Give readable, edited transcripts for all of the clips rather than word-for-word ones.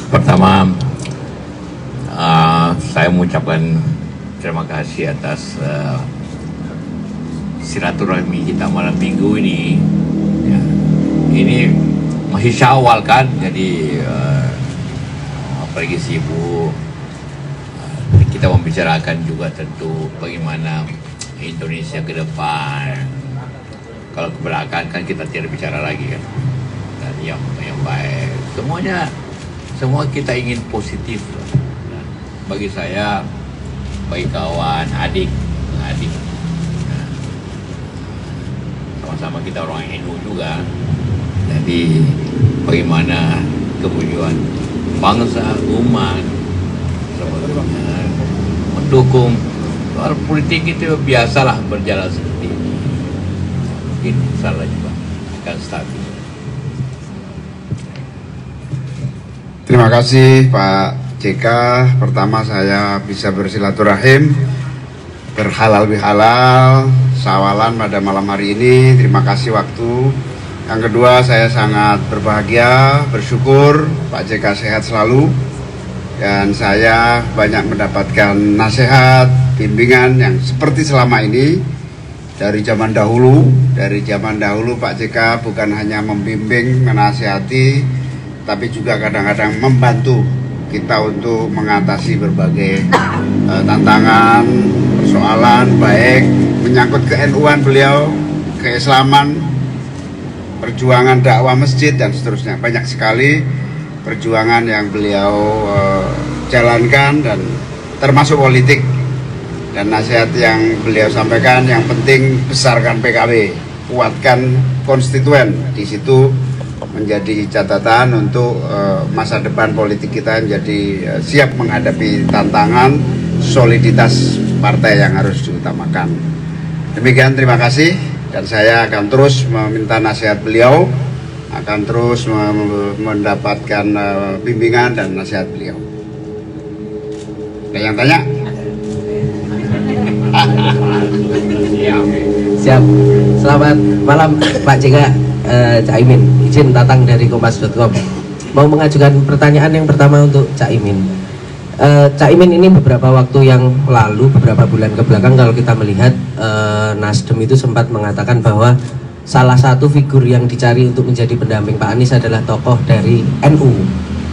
Pertama, saya mengucapkan terima kasih atas silaturahmi kita malam minggu ini. Ya, ini masih Syawal kan, jadi apalagi sibuk. Kita membicarakan juga tentu bagaimana Indonesia ke depan. Kalau ke belakang kan kita tidak bicara lagi kan. Dan yang baik. Semua kita ingin positif. Dan bagi saya, bagi kawan, adik, sama-sama kita orang NU juga. Jadi bagaimana kemajuan bangsa, umat, mendukung. Soal politik itu biasalah berjalan seperti ini. Mungkin salah juga akan stabil. Terima kasih Pak JK. Pertama saya bisa bersilaturahim, berhalal bihalal, sawalan pada malam hari ini. Terima kasih waktu. Yang kedua, saya sangat berbahagia, bersyukur Pak JK sehat selalu. Dan saya banyak mendapatkan nasihat, bimbingan yang seperti selama ini dari zaman dahulu. Dari zaman dahulu Pak JK bukan hanya membimbing, menasihati, tapi juga kadang-kadang membantu kita untuk mengatasi berbagai tantangan, persoalan, baik menyangkut ke-NU-an beliau, keislaman, perjuangan dakwah masjid dan seterusnya. Banyak sekali perjuangan yang beliau jalankan dan termasuk politik, dan nasihat yang beliau sampaikan yang penting besarkan PKB, kuatkan konstituen. Di situ menjadi catatan untuk masa depan politik kita menjadi siap menghadapi tantangan, soliditas partai yang harus diutamakan. Demikian, terima kasih, dan saya akan terus meminta nasihat beliau, akan terus mendapatkan bimbingan dan nasihat beliau. Ada yang tanya? Siap. Selamat malam Pak JK. Caimin, izin Tatang dari Kompas.com. Mau mengajukan pertanyaan yang pertama untuk Caimin. Caimin ini beberapa waktu yang lalu, beberapa bulan ke belakang, kalau kita melihat Nasdem itu sempat mengatakan bahwa salah satu figur yang dicari untuk menjadi pendamping Pak Anies adalah tokoh dari NU.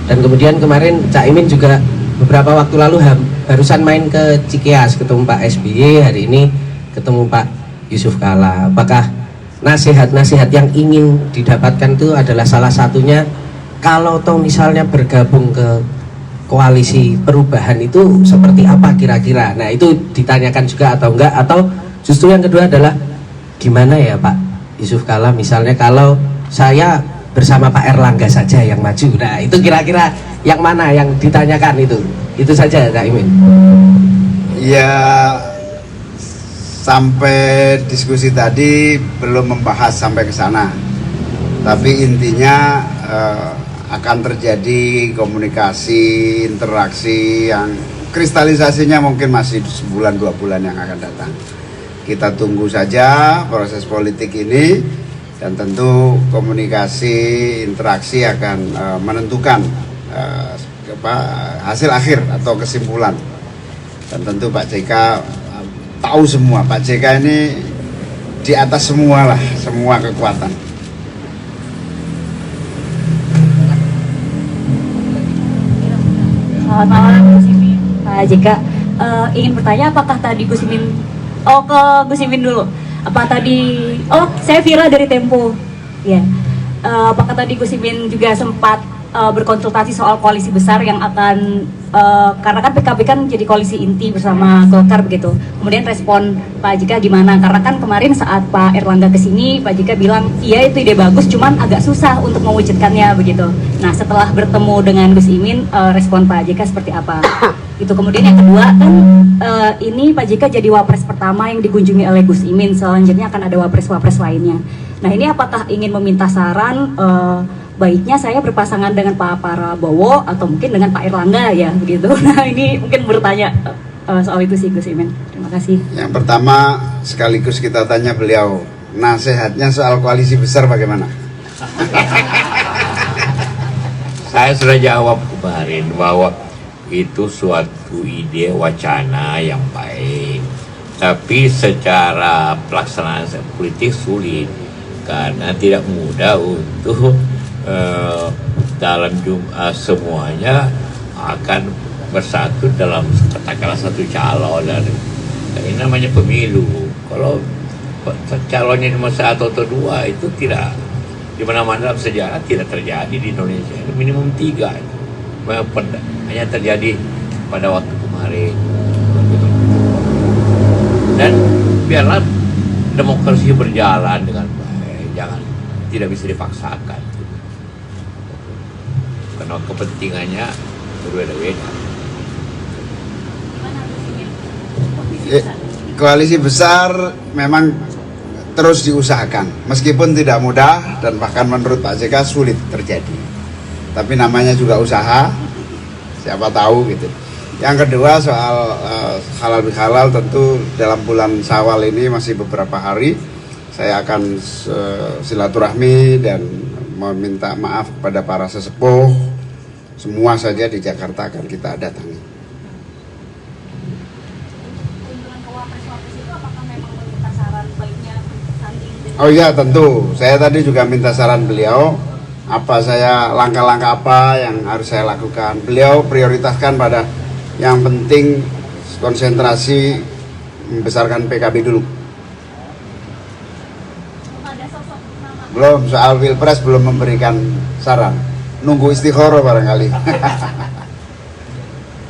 Dan kemudian kemarin Caimin juga beberapa waktu lalu barusan main ke Cikeas, ketemu Pak SBY, hari ini ketemu Pak Yusuf Kalla. Apakah nasihat-nasihat yang ingin didapatkan itu adalah salah satunya kalau toh misalnya bergabung ke koalisi perubahan itu seperti apa kira-kira? Nah, itu ditanyakan juga atau enggak, atau justru yang kedua adalah gimana ya Pak Yusuf Kalla misalnya kalau saya bersama Pak Erlangga saja yang maju. Nah, itu kira-kira yang mana yang ditanyakan itu saja Kak Imin. Ya, sampai diskusi tadi belum membahas sampai ke sana, tapi intinya akan terjadi komunikasi, interaksi yang kristalisasinya mungkin masih sebulan 2 bulan yang akan datang. Kita tunggu saja proses politik ini, dan tentu komunikasi, interaksi akan menentukan hasil akhir atau kesimpulan. Dan tentu Pak JK tahu semua, Pak JK ini di atas semua lah, semua kekuatan. Selamat malam Gus Imin. Pak JK, ingin bertanya apakah tadi Gus Imin, ke Gus Imin dulu. Apa tadi, saya Vira dari Tempo. Ya. Apakah tadi Gus Imin juga sempat berkonsultasi soal koalisi besar yang akan, karena kan PKB kan jadi koalisi inti bersama Golkar begitu. Kemudian respon Pak JK gimana? Karena kan kemarin saat Pak Erlangga kesini, Pak JK bilang iya itu ide bagus, cuman agak susah untuk mewujudkannya begitu. Nah, setelah bertemu dengan Gus Imin, respon Pak JK seperti apa? Itu. Kemudian yang kedua kan ini Pak JK jadi wapres pertama yang dikunjungi oleh Gus Imin. Selanjutnya akan ada wapres-wapres lainnya. Nah, ini apakah ingin meminta saran? Baiknya saya berpasangan dengan Pak Prabowo atau mungkin dengan Pak Erlangga ya begitu. Nah, ini mungkin bertanya soal itu sih Gus Imin. Terima kasih. Yang pertama sekaligus kita tanya beliau, nasihatnya soal koalisi besar bagaimana? Saya sudah jawab kemarin bahwa itu suatu ide wacana yang baik, tapi secara pelaksanaan politik sulit karena tidak mudah untuk dalam semuanya akan bersatu dalam katakanlah satu calon. Dan ini namanya pemilu. Kalau calonnya cuma satu atau dua itu tidak, di mana-mana dalam sejarah tidak terjadi di Indonesia. Minimum 3 itu hanya terjadi pada waktu kemarin. Dan biarlah demokrasi berjalan dengan baik, tidak bisa dipaksakan karena kepentingannya berbeda-beda. Koalisi besar memang terus diusahakan, meskipun tidak mudah dan bahkan menurut Pak JK sulit terjadi. Tapi namanya juga usaha, siapa tahu gitu. Yang kedua soal halal bihalal, tentu dalam bulan Syawal ini masih beberapa hari saya akan silaturahmi dan meminta maaf kepada para sesepuh semua saja di Jakarta akan kita datangi. Oh iya, tentu. Saya tadi juga minta saran beliau, langkah-langkah apa yang harus saya lakukan. Beliau prioritaskan pada yang penting konsentrasi membesarkan PKB dulu. Belum, soal Pilpres belum memberikan saran. Nunggu istikharah barangkali.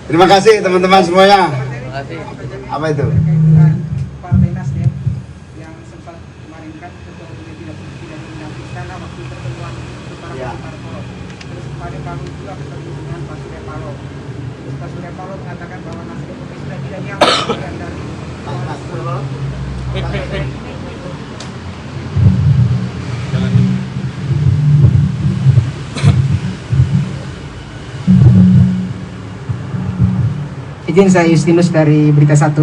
Terima kasih teman-teman semuanya. Terima kasih. Apa itu? Partai Nasdem yang sempat kemarin kan ketua umumnya tidak didampingi karena waktu pertemuan para parpol. Terus kemarin kami juga ketemu dengan Pak Surya Paloh. Terus Pak Surya Paloh mengatakan bahwa Nasdem sudah tidak dianggap bagian dari Izin saya Justinus dari Berita 1.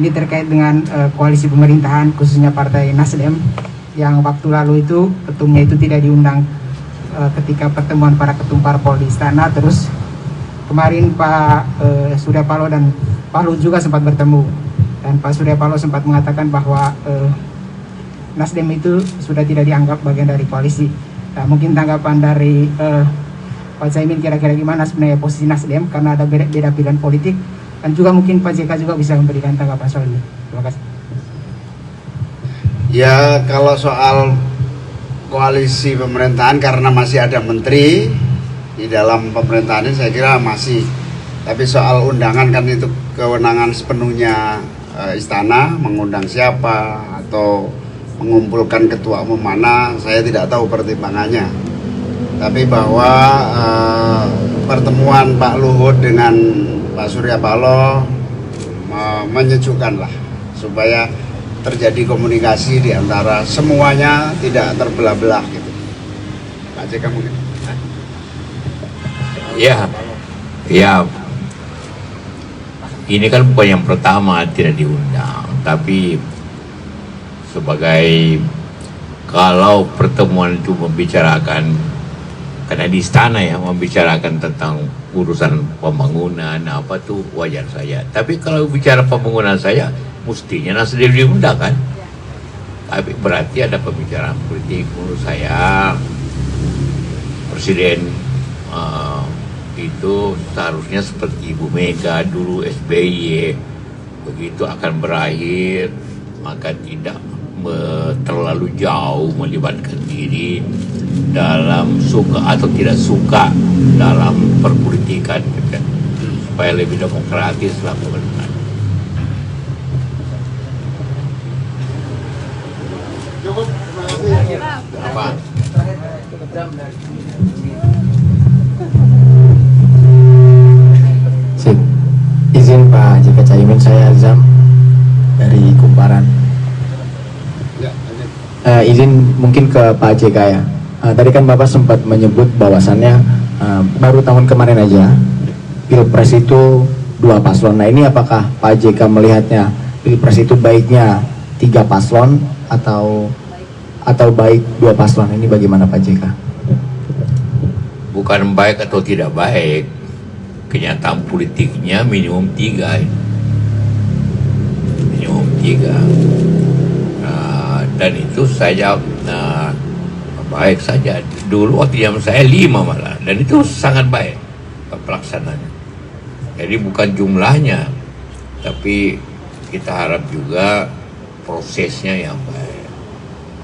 Ini terkait dengan koalisi pemerintahan khususnya Partai Nasdem yang waktu lalu itu ketumnya itu tidak diundang ketika pertemuan para ketum parpol di istana. Terus kemarin Pak Surya Paloh dan Pak Luhut juga sempat bertemu dan Pak Surya Paloh sempat mengatakan bahwa Nasdem itu sudah tidak dianggap bagian dari koalisi. Nah, mungkin tanggapan dari Pak Caimin kira-kira gimana sebenarnya posisi Nasdem karena ada beda pilihan politik, dan juga mungkin Pak JK juga bisa memberikan tanggapan soal ini. Terima kasih. Ya, kalau soal koalisi pemerintahan karena masih ada menteri di dalam pemerintahan ini saya kira masih. Tapi soal undangan kan itu kewenangan sepenuhnya istana, mengundang siapa atau mengumpulkan ketua umum mana, saya tidak tahu pertimbangannya. Tapi bahwa pertemuan Pak Luhut dengan Pak Surya Paloh menyejukkan lah, supaya terjadi komunikasi di antara semuanya, tidak terbelah-belah gitu. Pak JK mungkin. Ya, ini kan bukan yang pertama tidak diundang, tapi sebagai kalau pertemuan itu membicarakan, karena di istana ya, membicarakan tentang urusan pembangunan apa tuh wajar saja. Tapi kalau bicara pembangunan saya, mestinya Nasdem diundang kan. Tapi berarti ada pembicaraan politik. Menurut saya Presiden itu seharusnya seperti Ibu Mega dulu, SBY, begitu akan berakhir maka tidak terlalu jauh melibatkan diri dalam suka atau tidak suka dalam perpolitikan, gitu, supaya lebih demokratis lah pemerintahan. Apa? Izin Pak JK Caimin, saya Azam dari Kumparan. Izin mungkin ke Pak JK ya. Tadi kan Bapak sempat menyebut bahwasannya baru tahun kemarin aja Pilpres itu 2 paslon. Nah, ini apakah Pak JK melihatnya Pilpres itu baiknya 3 paslon atau baik 2 paslon? Ini bagaimana Pak JK? bukan baik atau tidak baik, kenyataan politiknya minimum 3. Minimum 3. Dan itu saja baik saja. Dulu waktu zaman saya 5 malah, dan itu sangat baik pelaksanaannya. Jadi bukan jumlahnya, tapi kita harap juga prosesnya yang baik,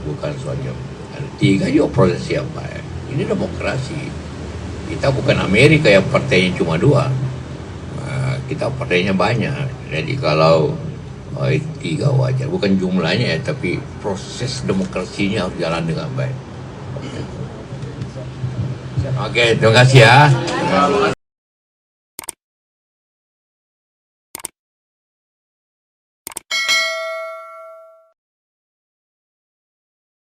bukan soalnya ada 3 juga proses yang baik. Ini demokrasi. Kita bukan Amerika yang partainya cuma 2. Kita partainya banyak. Jadi kalau 3 wajar, bukan jumlahnya ya, tapi proses demokrasinya harus jalan dengan baik. Oke, terima kasih ya.